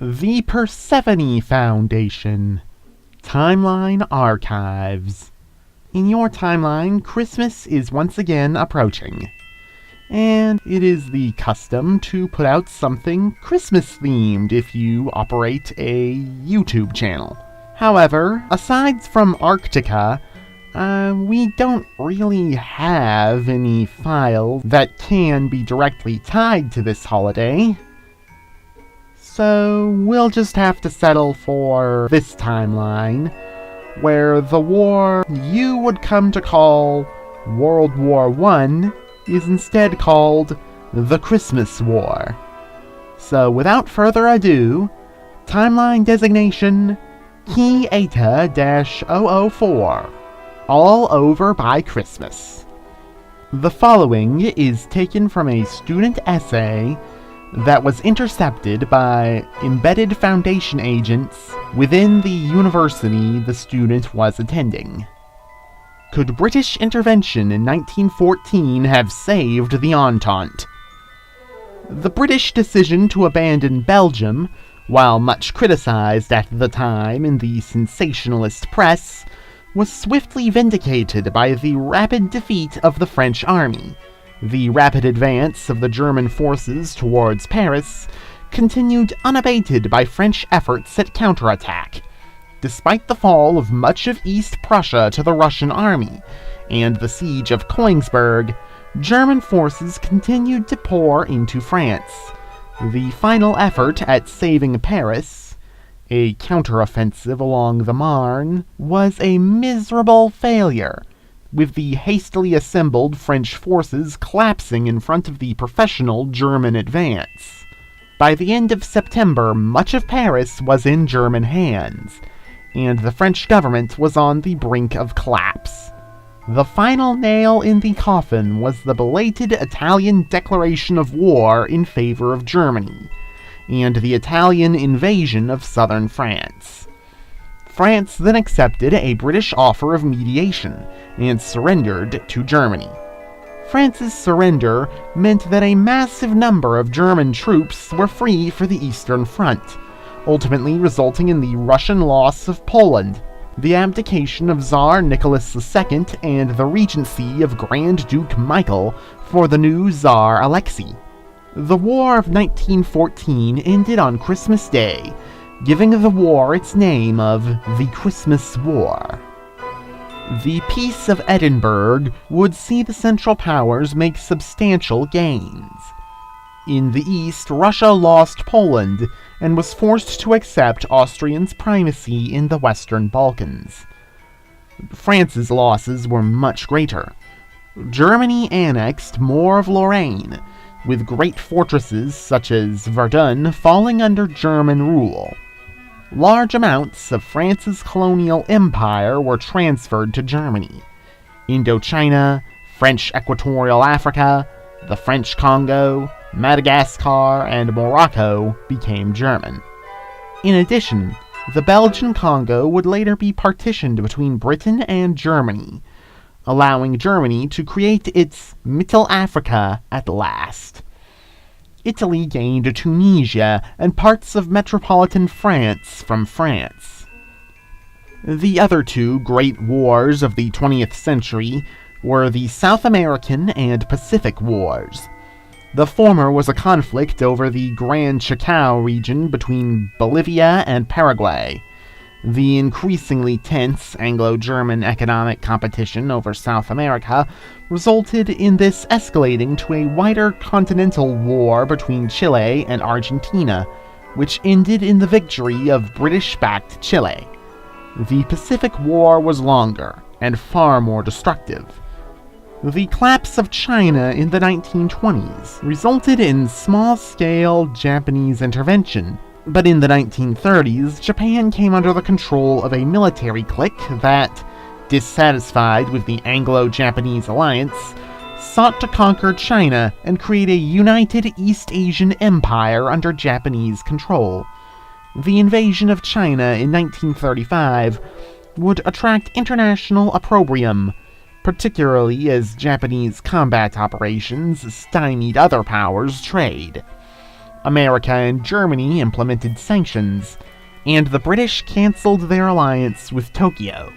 The Persephone Foundation. Timeline Archives. In your timeline, Christmas is once again approaching. And it is the custom to put out something Christmas-themed if you operate a YouTube channel. However, aside from Arctica, we don't really have any files that can be directly tied to this holiday. So we'll just have to settle for this timeline, where the war you would come to call World War I is instead called the Christmas War. So without further ado, timeline designation Chi-Eta-004, all over by Christmas. The following is taken from a student essay that was intercepted by embedded Foundation agents within the university the student was attending. Could British intervention in 1914 have saved the Entente? The British decision to abandon Belgium, while much criticized at the time in the sensationalist press, was swiftly vindicated by the rapid defeat of the French army. The rapid advance of the German forces towards Paris continued unabated by French efforts at counterattack. Despite the fall of much of East Prussia to the Russian army and the siege of Königsberg, German forces continued to pour into France. The final effort at saving Paris, a counteroffensive along the Marne, was a miserable failure, with the hastily assembled French forces collapsing in front of the professional German advance. By the end of September, much of Paris was in German hands, and the French government was on the brink of collapse. The final nail in the coffin was the belated Italian declaration of war in favor of Germany, and the Italian invasion of southern France. France then accepted a British offer of mediation and surrendered to Germany. France's surrender meant that a massive number of German troops were free for the Eastern Front, ultimately resulting in the Russian loss of Poland, the abdication of Tsar Nicholas II, and the regency of Grand Duke Michael for the new Tsar Alexei. The War of 1914 ended on Christmas Day, giving the war its name of the Christmas War. The Peace of Edinburgh would see the Central Powers make substantial gains. In the east, Russia lost Poland and was forced to accept Austria's primacy in the Western Balkans. France's losses were much greater. Germany annexed more of Lorraine, with great fortresses such as Verdun falling under German rule. Large amounts of France's colonial empire were transferred to Germany. Indochina, French Equatorial Africa, the French Congo, Madagascar, and Morocco became German. In addition, the Belgian Congo would later be partitioned between Britain and Germany, allowing Germany to create its Mittel Africa at last. Italy gained Tunisia and parts of metropolitan France from France. The other two great wars of the 20th century were the South American and Pacific Wars. The former was a conflict over the Gran Chaco region between Bolivia and Paraguay. The increasingly tense Anglo-German economic competition over South America resulted in this escalating to a wider continental war between Chile and Argentina, which ended in the victory of British-backed Chile. The Pacific War was longer and far more destructive. The collapse of China in the 1920s resulted in small-scale Japanese intervention, but in the 1930s, Japan came under the control of a military clique that, dissatisfied with the Anglo-Japanese alliance, sought to conquer China and create a united East Asian empire under Japanese control. The invasion of China in 1935 would attract international opprobrium, particularly as Japanese combat operations stymied other powers' trade. America and Germany implemented sanctions, and the British cancelled their alliance with Tokyo.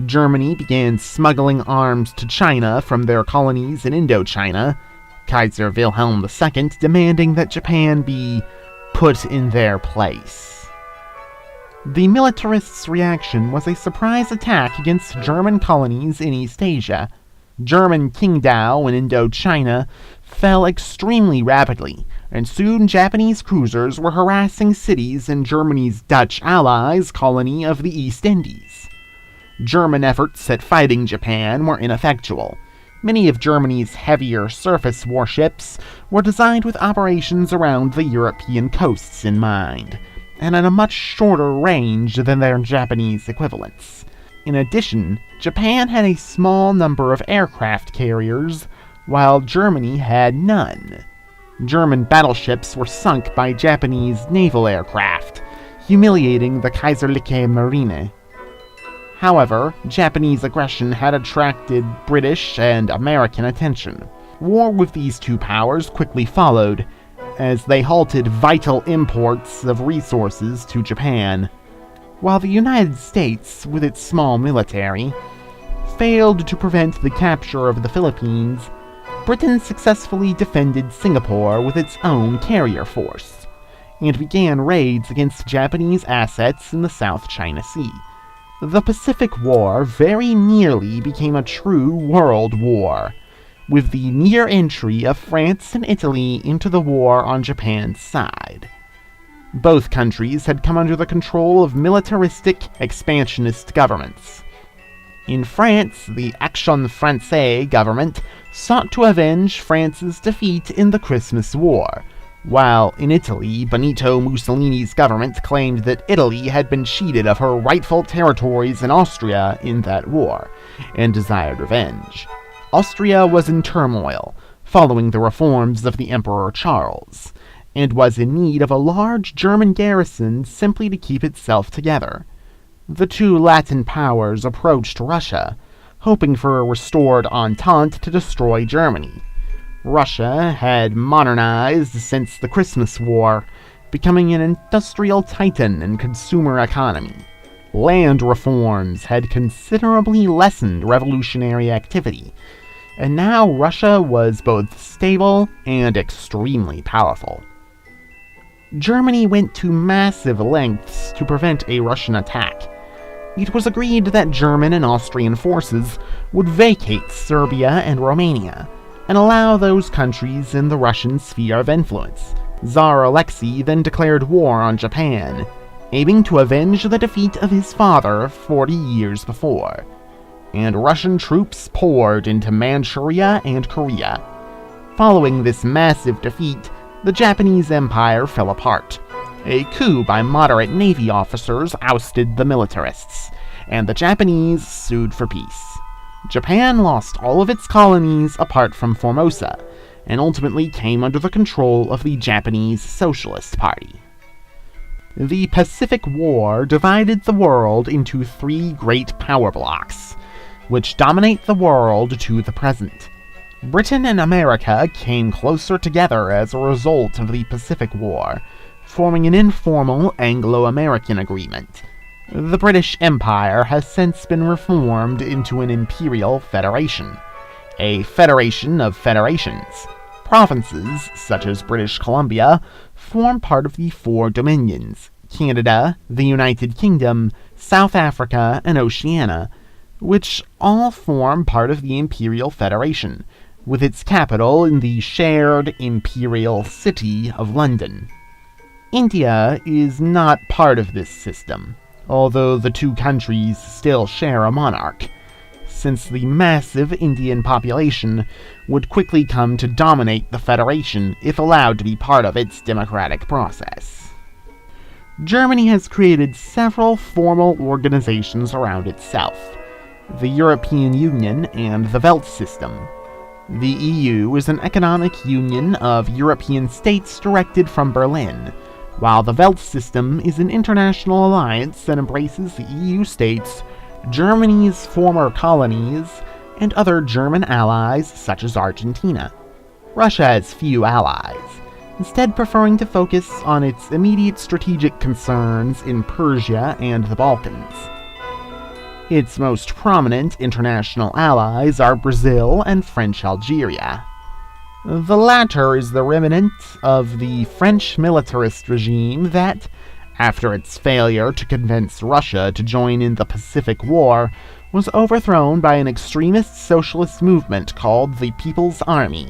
Germany began smuggling arms to China from their colonies in Indochina, Kaiser Wilhelm II demanding that Japan be put in their place. The militarists' reaction was a surprise attack against German colonies in East Asia. German Qingdao in Indochina fell extremely rapidly, and soon Japanese cruisers were harassing cities in Germany's Dutch allies' colony of the East Indies. German efforts at fighting Japan were ineffectual. Many of Germany's heavier surface warships were designed with operations around the European coasts in mind, and at a much shorter range than their Japanese equivalents. In addition, Japan had a small number of aircraft carriers, while Germany had none. German battleships were sunk by Japanese naval aircraft, humiliating the Kaiserliche Marine. However, Japanese aggression had attracted British and American attention. War with these two powers quickly followed, as they halted vital imports of resources to Japan, while the United States, with its small military, failed to prevent the capture of the Philippines. Britain successfully defended Singapore with its own carrier force, and began raids against Japanese assets in the South China Sea. The Pacific War very nearly became a true world war, with the near entry of France and Italy into the war on Japan's side. Both countries had come under the control of militaristic, expansionist governments. In France, the Action Française government sought to avenge France's defeat in the Christmas War, while in Italy, Benito Mussolini's government claimed that Italy had been cheated of her rightful territories in Austria in that war, and desired revenge. Austria was in turmoil, following the reforms of the Emperor Charles, and was in need of a large German garrison simply to keep itself together. The two Latin powers approached Russia, hoping for a restored Entente to destroy Germany. Russia had modernized since the Christmas War, becoming an industrial titan and consumer economy. Land reforms had considerably lessened revolutionary activity, and now Russia was both stable and extremely powerful. Germany went to massive lengths to prevent a Russian attack. It was agreed that German and Austrian forces would vacate Serbia and Romania, and allow those countries in the Russian sphere of influence. Tsar Alexei then declared war on Japan, aiming to avenge the defeat of his father 40 years before, and Russian troops poured into Manchuria and Korea. Following this massive defeat, the Japanese Empire fell apart. A coup by moderate Navy officers ousted the militarists, and the Japanese sued for peace. Japan lost all of its colonies apart from Formosa, and ultimately came under the control of the Japanese Socialist Party. The Pacific War divided the world into three great power blocks, which dominate the world to the present. Britain and America came closer together as a result of the Pacific War, forming an informal Anglo-American agreement. The British Empire has since been reformed into an imperial federation, a federation of federations. Provinces, such as British Columbia, form part of the four dominions: Canada, the United Kingdom, South Africa, and Oceania, which all form part of the Imperial Federation, with its capital in the shared imperial city of London. India is not part of this system, although the two countries still share a monarch, since the massive Indian population would quickly come to dominate the Federation if allowed to be part of its democratic process. Germany has created several formal organizations around itself: the European Union and the Welt System. The EU is an economic union of European states directed from Berlin, while the Welt System is an international alliance that embraces the EU states, Germany's former colonies, and other German allies such as Argentina. Russia has few allies, instead preferring to focus on its immediate strategic concerns in Persia and the Balkans. Its most prominent international allies are Brazil and French Algeria. The latter is the remnant of the French militarist regime that, after its failure to convince Russia to join in the Pacific War, was overthrown by an extremist socialist movement called the People's Army,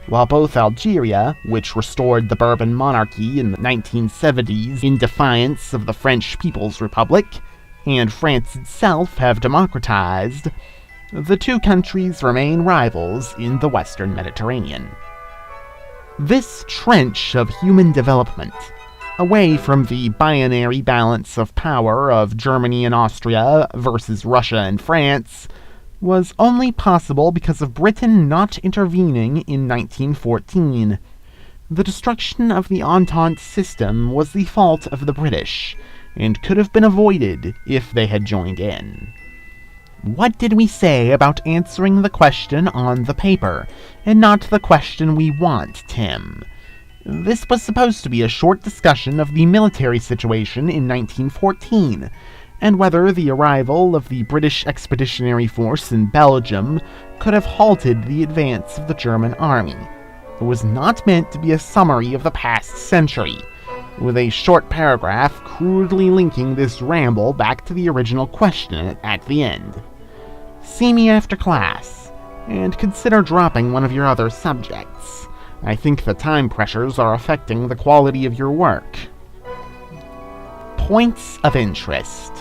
while both Algeria, which restored the Bourbon monarchy in the 1970s in defiance of the French People's Republic, and France itself have democratized, the two countries remain rivals in the Western Mediterranean. This trench of human development, away from the binary balance of power of Germany and Austria versus Russia and France, was only possible because of Britain not intervening in 1914. The destruction of the Entente system was the fault of the British, and could have been avoided if they had joined in. What did we say about answering the question on the paper, and not the question we want, Tim? This was supposed to be a short discussion of the military situation in 1914, and whether the arrival of the British Expeditionary Force in Belgium could have halted the advance of the German army. It was not meant to be a summary of the past century, with a short paragraph crudely linking this ramble back to the original question at the end. See me after class, and consider dropping one of your other subjects. I think the time pressures are affecting the quality of your work. Points of interest.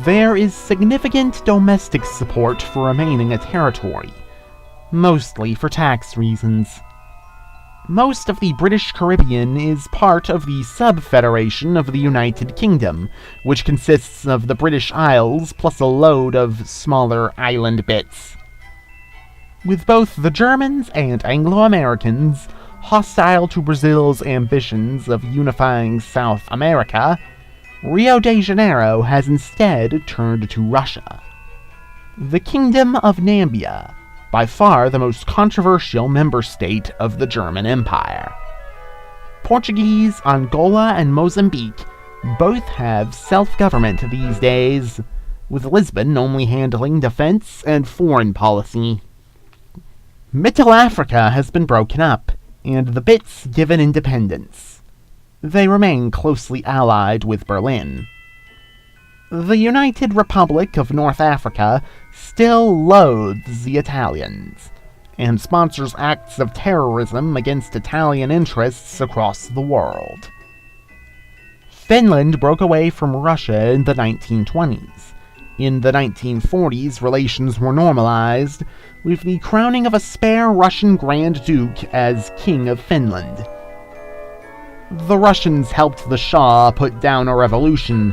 There is significant domestic support for remaining a territory, mostly for tax reasons. Most of the British Caribbean is part of the sub-federation of the United Kingdom, which consists of the British Isles plus a load of smaller island bits. With both the Germans and Anglo-Americans hostile to Brazil's ambitions of unifying South America, Rio de Janeiro has instead turned to Russia. The Kingdom of Nambia, by far the most controversial member state of the German Empire. Portuguese, Angola, and Mozambique both have self-government these days, with Lisbon only handling defense and foreign policy. Middle Africa has been broken up, and the bits given independence. They remain closely allied with Berlin. The United Republic of North Africa still loathes the Italians, and sponsors acts of terrorism against Italian interests across the world. Finland broke away from Russia in the 1920s. In the 1940s, relations were normalized, with the crowning of a spare Russian Grand Duke as King of Finland. The Russians helped the Shah put down a revolution,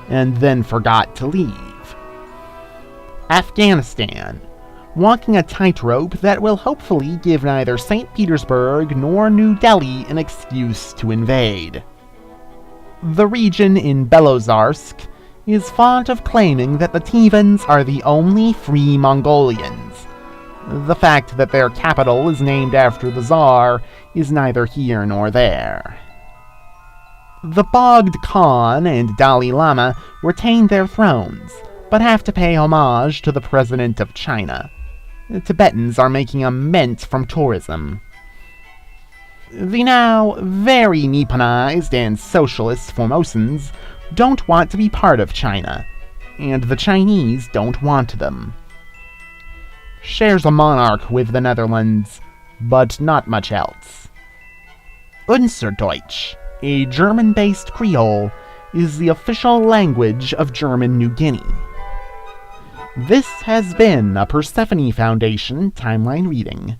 and then forgot to leave. Afghanistan, walking a tightrope that will hopefully give neither St. Petersburg nor New Delhi an excuse to invade. The region in Belozarsk is fond of claiming that the Tivans are the only free Mongolians. The fact that their capital is named after the Tsar is neither here nor there. The Bogd Khan and Dalai Lama retain their thrones, but have to pay homage to the President of China. Tibetans are making a mint from tourism. The now very Nipponized and socialist Formosans don't want to be part of China, and the Chinese don't want them. Shares a monarch with the Netherlands, but not much else. Unserdeutsch, a German-based Creole, is the official language of German New Guinea. This has been a Persephone Foundation Timeline Reading.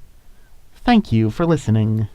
Thank you for listening.